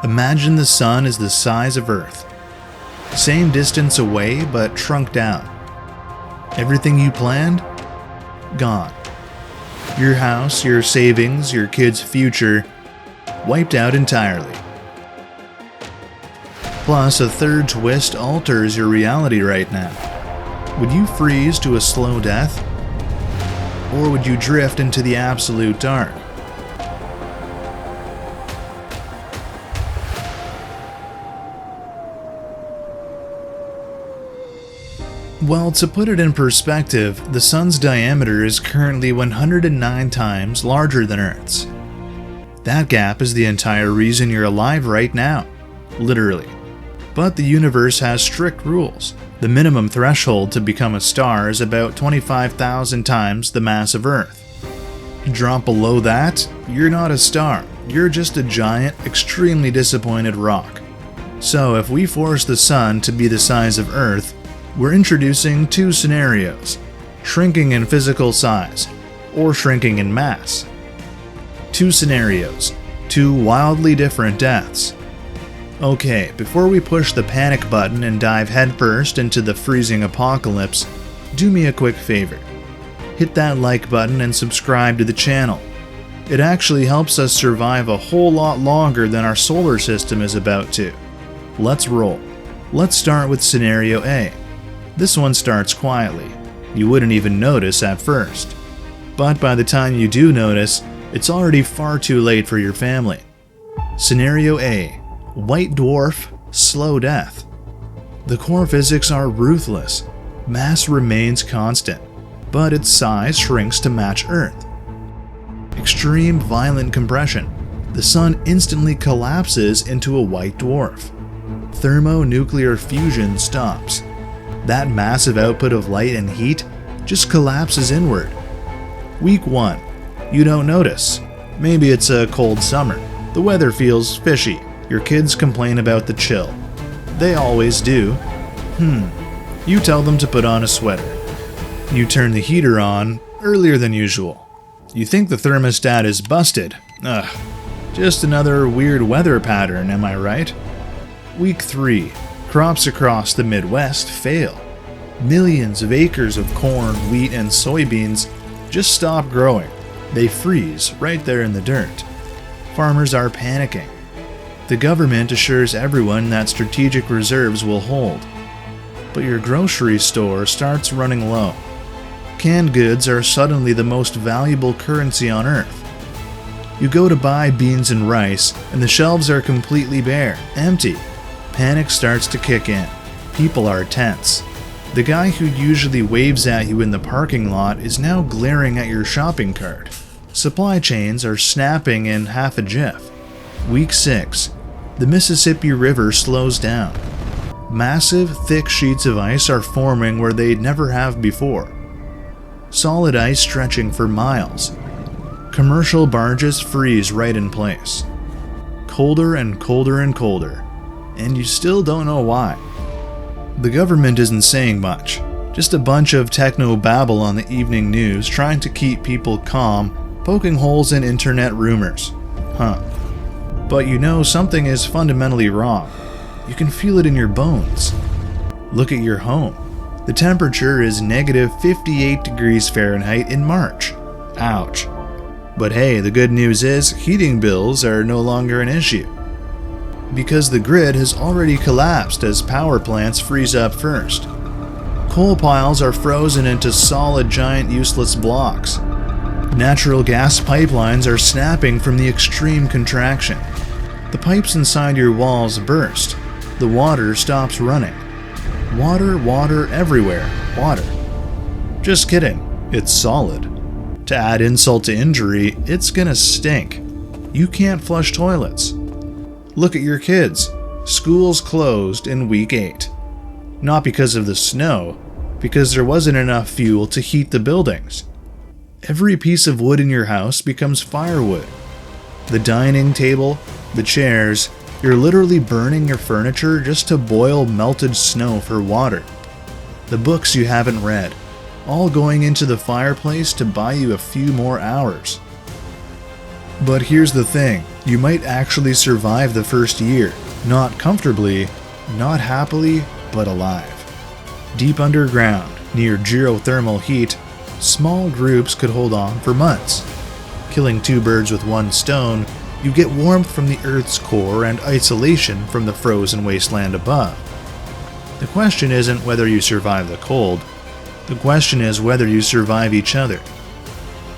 Imagine the sun is the size of Earth. Same distance away, but shrunk down. Everything you planned? Gone. Your house, your savings, your kids' future, wiped out entirely. Plus, a third twist alters your reality right now. Would you freeze to a slow death? Or would you drift into the absolute dark? Well, to put it in perspective, the sun's diameter is currently 109 times larger than Earth's. That gap is the entire reason you're alive right now, literally. But the universe has strict rules. The minimum threshold to become a star is about 25,000 times the mass of Earth. Drop below that, you're not a star, you're just a giant, extremely disappointed rock. So if we force the sun to be the size of Earth, we're introducing two scenarios: shrinking in physical size, or shrinking in mass. Two scenarios, two wildly different deaths. Okay, before we push the panic button and dive headfirst into the freezing apocalypse, do me a quick favor. Hit that like button and subscribe to the channel. It actually helps us survive a whole lot longer than our solar system is about to. Let's roll. Let's start with scenario A. This one starts quietly. You wouldn't even notice at first. But by the time you do notice, it's already far too late for your family. Scenario A. White dwarf, slow death. The core physics are ruthless. Mass remains constant, but its size shrinks to match Earth. Extreme violent compression. The sun instantly collapses into a white dwarf. Thermonuclear fusion stops. That massive output of light and heat just collapses inward. Week 1. You don't notice. Maybe it's a cold summer. The weather feels fishy. Your kids complain about the chill. They always do. You tell them to put on a sweater. You turn the heater on earlier than usual. You think the thermostat is busted. Just another weird weather pattern, am I right? Week 3. Crops across the Midwest fail. Millions of acres of corn, wheat, and soybeans just stop growing. They freeze right there in the dirt. Farmers are panicking. The government assures everyone that strategic reserves will hold. But your grocery store starts running low. Canned goods are suddenly the most valuable currency on Earth. You go to buy beans and rice, and the shelves are completely bare, empty. Panic starts to kick in. People are tense. The guy who usually waves at you in the parking lot is now glaring at your shopping cart. Supply chains are snapping in half a jiff. Week 6. The Mississippi River slows down. Massive, thick sheets of ice are forming where they never have before. Solid ice stretching for miles. Commercial barges freeze right in place. Colder and colder and colder. And you still don't know why. The government isn't saying much, just a bunch of techno-babble on the evening news trying to keep people calm, poking holes in internet rumors. But you know something is fundamentally wrong. You can feel it in your bones. Look at your home. The temperature is negative 58 degrees Fahrenheit in March. Ouch. But hey, the good news is heating bills are no longer an issue. Because the grid has already collapsed as power plants freeze up first. Coal piles are frozen into solid, giant, useless blocks. Natural gas pipelines are snapping from the extreme contraction. The pipes inside your walls burst. The water stops running. Water, water, everywhere. Water. Just kidding. It's solid. To add insult to injury, it's gonna stink. You can't flush toilets. Look at your kids. School's closed in week 8. Not because of the snow, because there wasn't enough fuel to heat the buildings. Every piece of wood in your house becomes firewood. The dining table, the chairs, you're literally burning your furniture just to boil melted snow for water. The books you haven't read, all going into the fireplace to buy you a few more hours. But here's the thing, you might actually survive the first year, not comfortably, not happily, but alive. Deep underground, near geothermal heat, small groups could hold on for months. Killing two birds with one stone, you get warmth from the Earth's core and isolation from the frozen wasteland above. The question isn't whether you survive the cold, the question is whether you survive each other.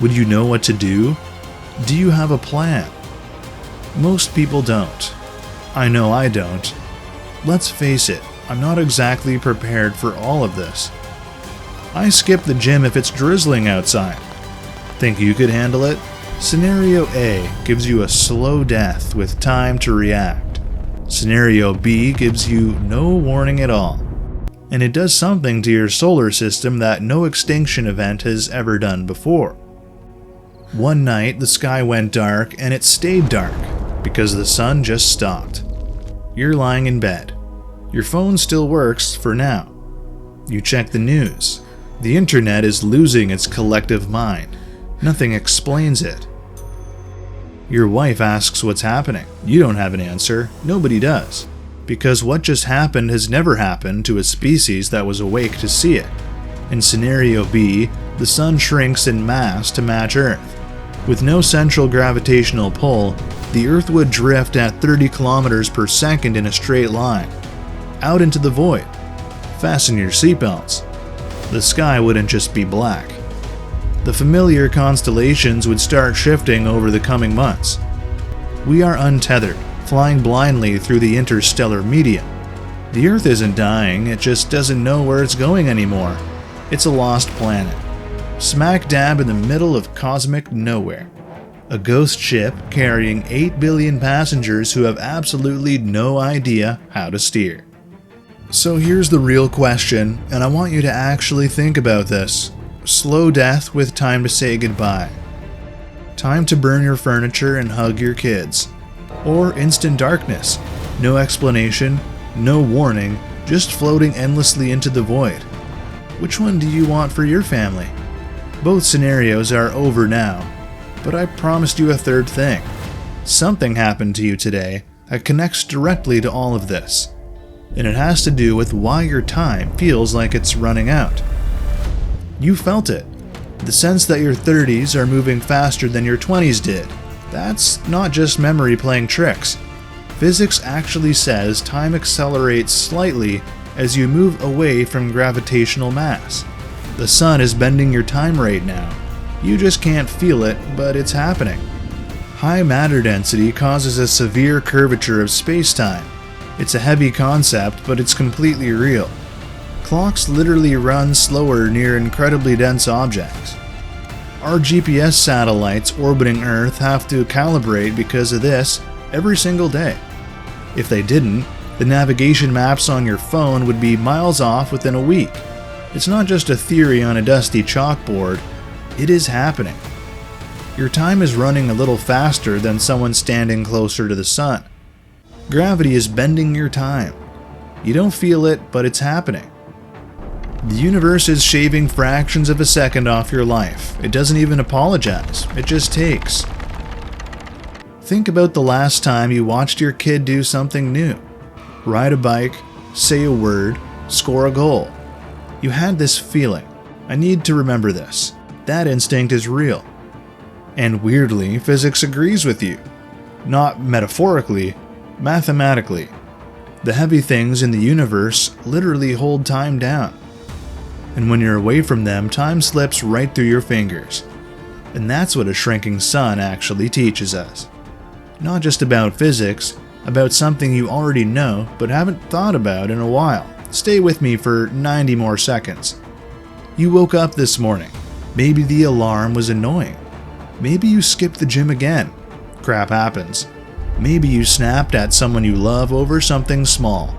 Would you know what to do? Do you have a plan? Most people don't. I know I don't. Let's face it, I'm not exactly prepared for all of this. I skip the gym if it's drizzling outside. Think you could handle it? Scenario A gives you a slow death with time to react. Scenario B gives you no warning at all. And it does something to your solar system that no extinction event has ever done before. One night the sky went dark and it stayed dark because the sun just stopped. You're lying in bed. Your phone still works for now. You check the news. The internet is losing its collective mind. Nothing explains it. Your wife asks what's happening. You don't have an answer. Nobody does. Because what just happened has never happened to a species that was awake to see it. In scenario B, the sun shrinks in mass to match Earth. With no central gravitational pull, the Earth would drift at 30 kilometers per second in a straight line, out into the void. Fasten your seatbelts. The sky wouldn't just be black. The familiar constellations would start shifting over the coming months. We are untethered, flying blindly through the interstellar medium. The Earth isn't dying, it just doesn't know where it's going anymore. It's a lost planet, smack dab in the middle of cosmic nowhere. A ghost ship carrying 8 billion passengers who have absolutely no idea how to steer. So here's the real question, and I want you to actually think about this. Slow death with time to say goodbye. Time to burn your furniture and hug your kids. Or instant darkness. No explanation, no warning, just floating endlessly into the void. Which one do you want for your family? Both scenarios are over now, but I promised you a third thing. Something happened to you today that connects directly to all of this. And it has to do with why your time feels like it's running out. You felt it. The sense that your 30s are moving faster than your 20s did. That's not just memory playing tricks. Physics actually says time accelerates slightly as you move away from gravitational mass. The sun is bending your time right now. You just can't feel it, but it's happening. High matter density causes a severe curvature of space-time. It's a heavy concept, but it's completely real. Clocks literally run slower near incredibly dense objects. Our GPS satellites orbiting Earth have to calibrate because of this every single day. If they didn't, the navigation maps on your phone would be miles off within a week. It's not just a theory on a dusty chalkboard, it is happening. Your time is running a little faster than someone standing closer to the sun. Gravity is bending your time. You don't feel it, but it's happening. The universe is shaving fractions of a second off your life. It doesn't even apologize, it just takes. Think about the last time you watched your kid do something new. Ride a bike, say a word, score a goal. You had this feeling. I need to remember this. That instinct is real. And weirdly, physics agrees with you. Not metaphorically, mathematically. The heavy things in the universe literally hold time down. And when you're away from them, time slips right through your fingers. And that's what a shrinking sun actually teaches us. Not just about physics, about something you already know but haven't thought about in a while. Stay with me for 90 more seconds. You woke up this morning. Maybe the alarm was annoying. Maybe you skipped the gym again. Crap happens. Maybe you snapped at someone you love over something small.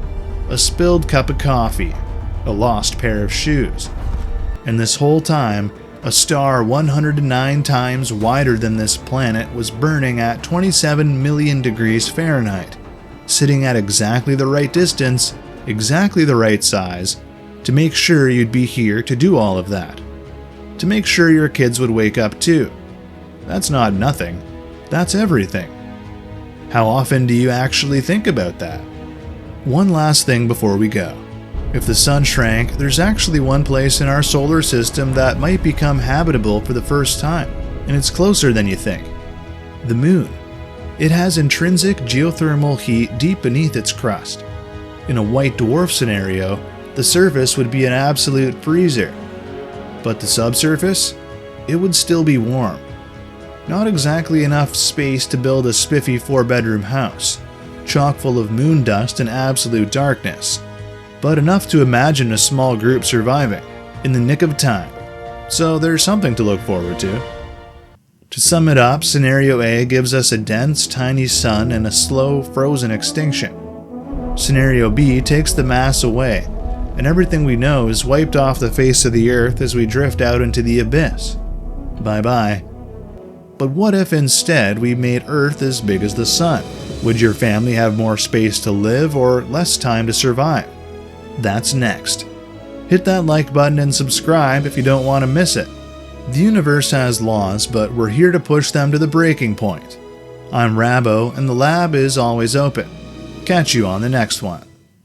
A spilled cup of coffee. A lost pair of shoes. And this whole time, a star 109 times wider than this planet was burning at 27 million degrees Fahrenheit, sitting at exactly the right distance, exactly the right size, to make sure you'd be here to do all of that. To make sure your kids would wake up too. That's not nothing. That's everything. How often do you actually think about that? One last thing before we go. If the sun shrank, there's actually one place in our solar system that might become habitable for the first time, and it's closer than you think. The moon. It has intrinsic geothermal heat deep beneath its crust. In a white dwarf scenario, the surface would be an absolute freezer. But the subsurface? It would still be warm. Not exactly enough space to build a spiffy 4-bedroom house, chock full of moon dust and absolute darkness, but enough to imagine a small group surviving, in the nick of time. So there's something to look forward to. To sum it up, Scenario A gives us a dense, tiny sun and a slow, frozen extinction. Scenario B takes the mass away, and everything we know is wiped off the face of the Earth as we drift out into the abyss. Bye-bye. But what if instead we made Earth as big as the sun? Would your family have more space to live or less time to survive? That's next. Hit that like button and subscribe if you don't want to miss it. The universe has laws, but we're here to push them to the breaking point. I'm Rabo, and the lab is always open. Catch you on the next one.